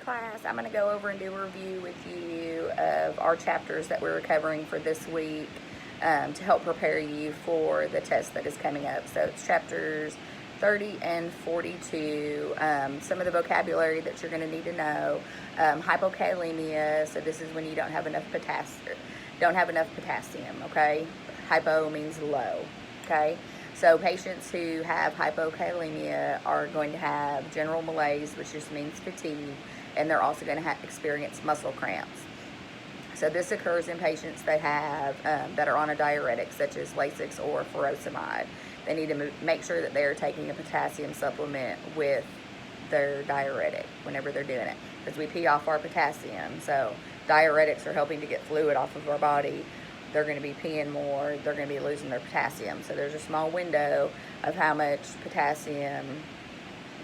class, I'm going to go over and do a review with you of our chapters that we're covering for this week to help prepare you for the test that is coming up. So it's chapters 30 and 42. Some of the vocabulary that you're going to need to know. Hypokalemia, so this is when you don't have enough potassium, okay? Hypo means low, okay? So patients who have hypokalemia are going to have general malaise, which just means fatigue, and they're also going to experience muscle cramps. So this occurs in patients that have that are on a diuretic, such as Lasix or furosemide. They need to make sure that they're taking a potassium supplement with their diuretic whenever they're doing it, because we pee off our potassium. So diuretics are helping to get fluid off of our body. They're going to be peeing more, they're going to be losing their potassium. So there's a small window of how much potassium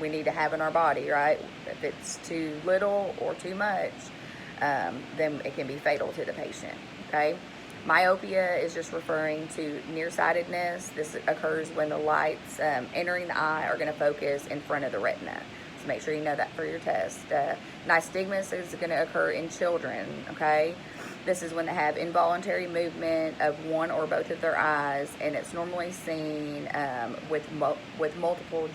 we need to have in our body, right? If it's too little or too much, then it can be fatal to the patient, okay? Myopia is just referring to nearsightedness. This occurs when the lights entering the eye are going to focus in front of the retina. So make sure you know that for your test. Nystagmus is going to occur in children, okay? This is when they have involuntary movement of one or both of their eyes, and it's normally seen with multiple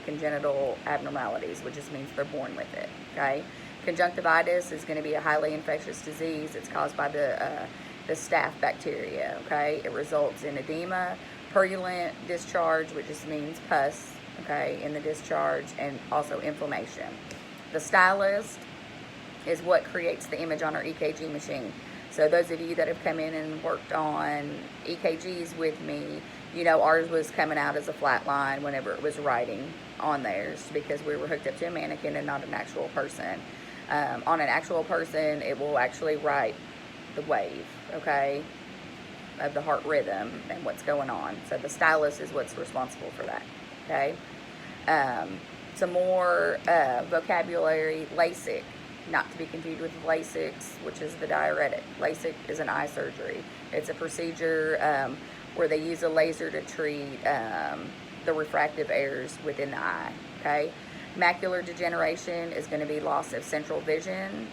congenital abnormalities, which just means they're born with it, okay? Conjunctivitis is going to be a highly infectious disease. It's caused by the staph bacteria, okay? It results in edema, purulent discharge, which just means pus, okay, in the discharge, and also inflammation. The stylus is what creates the image on our EKG machine. So those of you that have come in and worked on EKGs with me, you know ours was coming out as a flat line whenever it was writing on theirs, because we were hooked up to a mannequin and not an actual person. On an actual person, it will actually write the wave, okay, of the heart rhythm and what's going on. So the stylus is what's responsible for that, okay? Some more vocabulary. Lasix, not to be confused with Lasix, which is the diuretic. Lasix is an eye surgery. It's a procedure where they use a laser to treat the refractive errors within the eye, okay? Macular degeneration is going to be loss of central vision,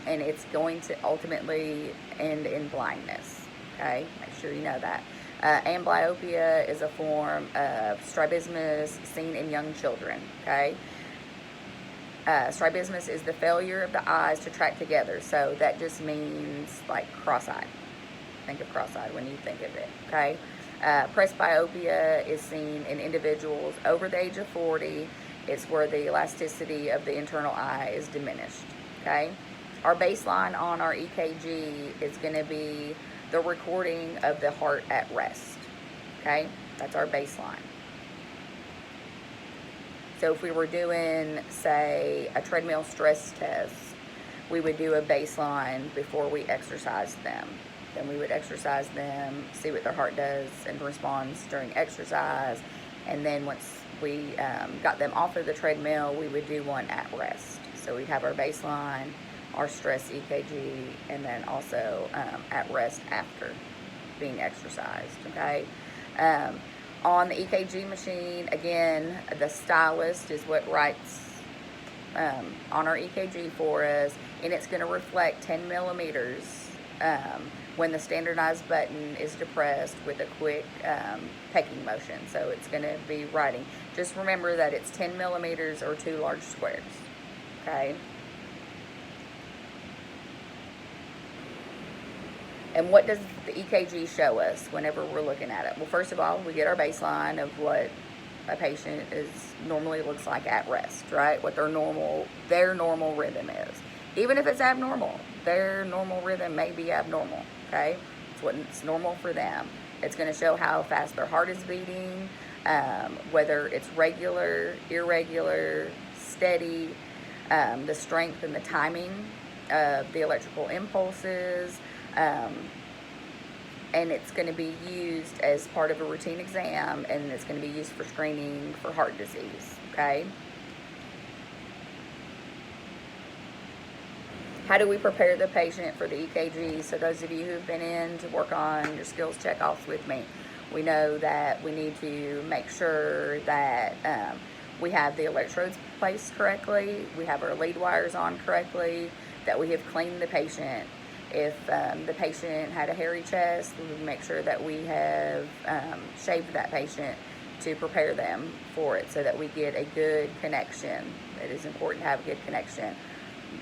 and it's going to ultimately end in blindness, okay? Make sure you know that. Amblyopia is a form of strabismus seen in young children, okay? Strabismus is the failure of the eyes to track together, so that just means like cross-eyed. Think of cross-eyed when you think of it, okay? Presbyopia is seen in individuals over the age of 40. It's where the elasticity of the internal eye is diminished, okay? Our baseline on our EKG is going to be the recording of the heart at rest, okay? That's our baseline. So if we were doing, say, a treadmill stress test, we would do a baseline before we exercise them. Then we would exercise them, see what their heart does and responds during exercise, and then once we got them off of the treadmill, we would do one at rest. So we'd have our baseline, our stress EKG, and then also at rest after being exercised, okay? On the EKG machine, again, the stylist is what writes on our EKG for us, and it's going to reflect 10 millimeters when the standardized button is depressed with a quick pecking motion. So it's going to be writing. Just remember that it's 10 millimeters or 2 large squares, okay? And what does the EKG show us whenever we're looking at it? Well, first of all, we get our baseline of what a patient normally looks like at rest, right? What their normal rhythm is. Even if it's abnormal, their normal rhythm may be abnormal, okay? It's what's normal for them. It's going to show how fast their heart is beating, whether it's regular, irregular, steady, the strength and the timing of the electrical impulses, and it's going to be used as part of a routine exam, and it's going to be used for screening for heart disease, okay? How do we prepare the patient for the EKG? So those of you who've been in to work on your skills checkoffs with me, we know that we need to make sure that we have the electrodes placed correctly, we have our lead wires on correctly, that we have cleaned the patient. If the patient had a hairy chest, we would make sure that we have shaved that patient to prepare them for it so that we get a good connection. It is important to have a good connection.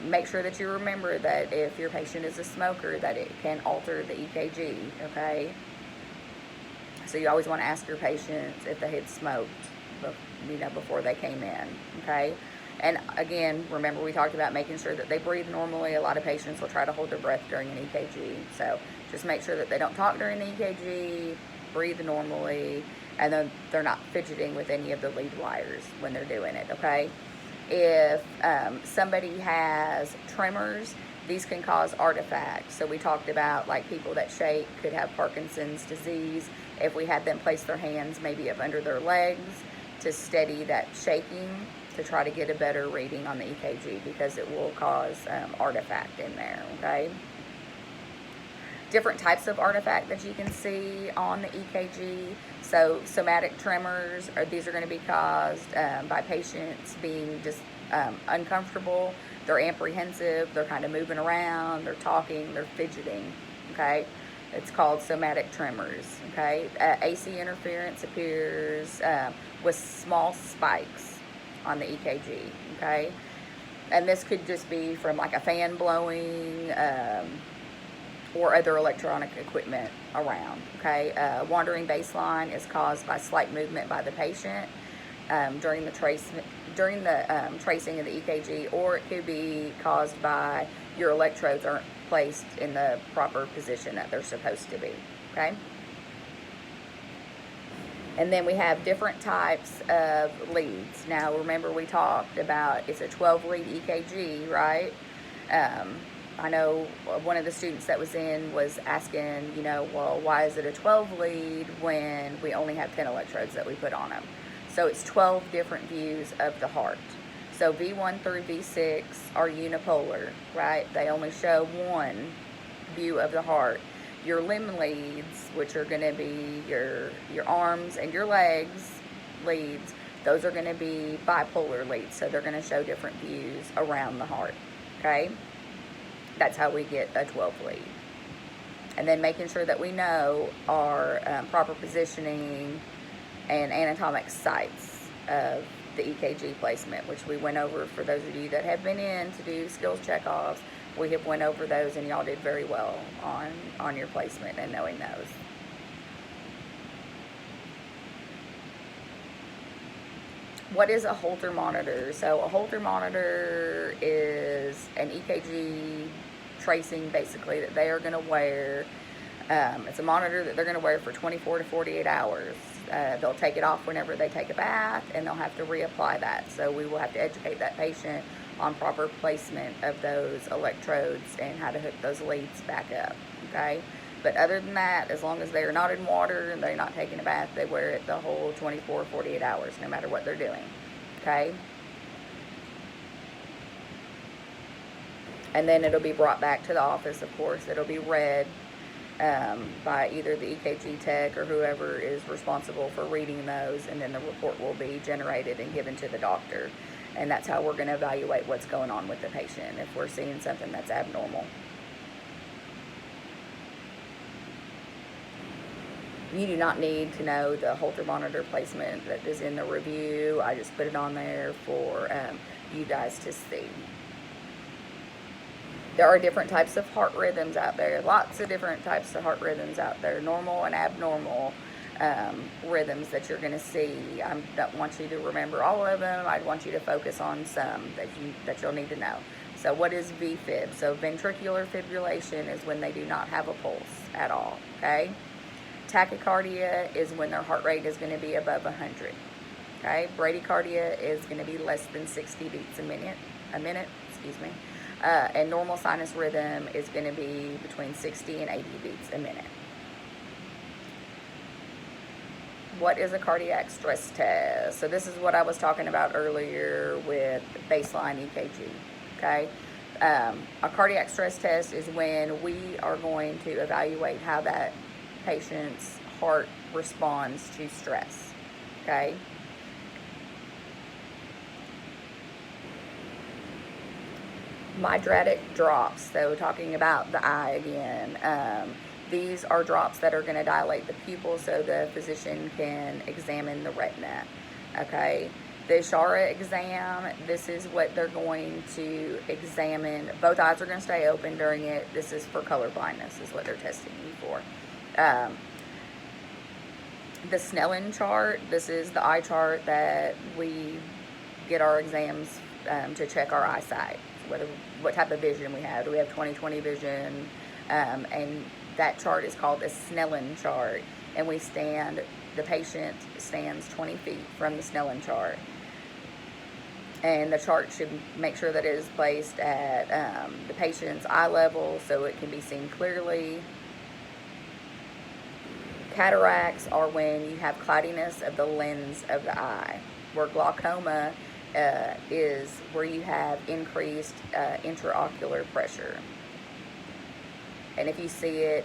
Make sure that you remember that if your patient is a smoker, that it can alter the EKG, okay? So you always want to ask your patients if they had smoked, before they came in, okay? And again, remember we talked about making sure that they breathe normally. A lot of patients will try to hold their breath during an EKG. So just make sure that they don't talk during the EKG, breathe normally, and then they're not fidgeting with any of the lead wires when they're doing it, okay? If somebody has tremors, these can cause artifacts. So we talked about like people that shake could have Parkinson's disease. If we had them place their hands maybe up under their legs to steady that shaking, to try to get a better reading on the EKG, because it will cause artifact in there, okay? Different types of artifact that you can see on the EKG. So somatic tremors, these are going to be caused by patients being just uncomfortable. They're apprehensive, they're kind of moving around, they're talking, they're fidgeting, okay? It's called somatic tremors, okay? AC interference appears with small spikes on the EKG, okay? And this could just be from like a fan blowing or other electronic equipment around, okay? Wandering baseline is caused by slight movement by the patient during the tracing of the EKG, or it could be caused by your electrodes aren't placed in the proper position that they're supposed to be, okay? And then we have different types of leads. Now, remember we talked about it's a 12-lead EKG, right? I know one of the students that was in was asking, well, why is it a 12-lead when we only have 10 electrodes that we put on them? So it's 12 different views of the heart. So V1 through V6 are unipolar, right? They only show one view of the heart. Your limb leads, which are going to be your arms and your legs leads, those are going to be bipolar leads. So they're going to show different views around the heart, okay? That's how we get a 12 lead. And then making sure that we know our proper positioning and anatomic sites of the EKG placement, which we went over for those of you that have been in to do skills checkoffs. We have went over those, and y'all did very well on your placement and knowing those. What is a Holter monitor? So a Holter monitor is an EKG tracing, basically, that they are going to wear. It's a monitor that they're going to wear for 24 to 48 hours. They'll take it off whenever they take a bath, and they'll have to reapply that. So we will have to educate that patient on proper placement of those electrodes and how to hook those leads back up, okay? But other than that, as long as they are not in water and they're not taking a bath, they wear it the whole 24, 48 hours, no matter what they're doing, okay? And then it'll be brought back to the office, of course. It'll be read by either the EKG tech or whoever is responsible for reading those, and then the report will be generated and given to the doctor. And that's how we're going to evaluate what's going on with the patient if we're seeing something that's abnormal. You do not need to know the Holter monitor placement that is in the review. I just put it on there for you guys to see. There are different types of heart rhythms out there. Lots of different types of heart rhythms out there. Normal and abnormal rhythms that you're going to see. I don't want you to remember all of them. I want you to focus on some that you'll need to know. So what is VFib? So ventricular fibrillation is when they do not have a pulse at all, okay? Tachycardia is when their heart rate is going to be above 100, okay? Bradycardia is going to be less than 60 beats a minute, and normal sinus rhythm is going to be between 60 and 80 beats a minute. What is a cardiac stress test? So this is what I was talking about earlier with baseline EKG, okay? A cardiac stress test is when we are going to evaluate how that patient's heart responds to stress, okay? Mydriatic drops, so talking about the eye again, these are drops that are going to dilate the pupil so the physician can examine the retina. Okay, the Ishara exam, this is what they're going to examine. Both eyes are going to stay open during it. This is for color blindness, is what they're testing you for. The Snellen chart, this is the eye chart that we get our exams to check our eyesight, what type of vision we have. Do we have 20/20 vision? And that chart is called the Snellen chart, and the patient stands 20 feet from the Snellen chart. And the chart should make sure that it is placed at the patient's eye level so it can be seen clearly. Cataracts are when you have cloudiness of the lens of the eye, where glaucoma is where you have increased intraocular pressure. And if you see it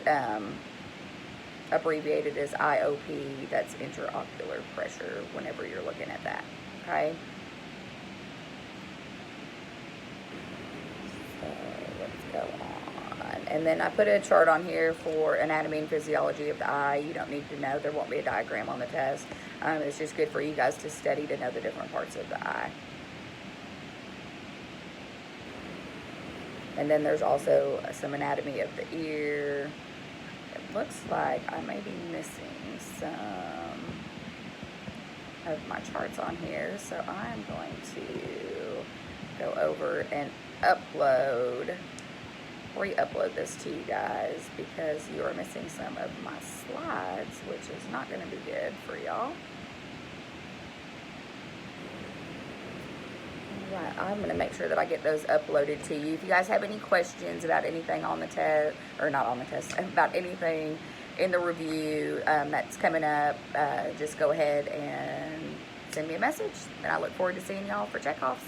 abbreviated as IOP, that's intraocular pressure whenever you're looking at that, okay? So let's go on. And then I put a chart on here for anatomy and physiology of the eye. You don't need to know. There won't be a diagram on the test. It's just good for you guys to study to know the different parts of the eye. And then there's also some anatomy of the ear. It looks like I may be missing some of my charts on here, so I'm going to go over and re-upload this to you guys because you are missing some of my slides, which is not going to be good for y'all. Right, I'm going to make sure that I get those uploaded to you. If you guys have any questions about anything on the test, or not on the test, about anything in the review that's coming up, just go ahead and send me a message, and I look forward to seeing y'all for checkoffs.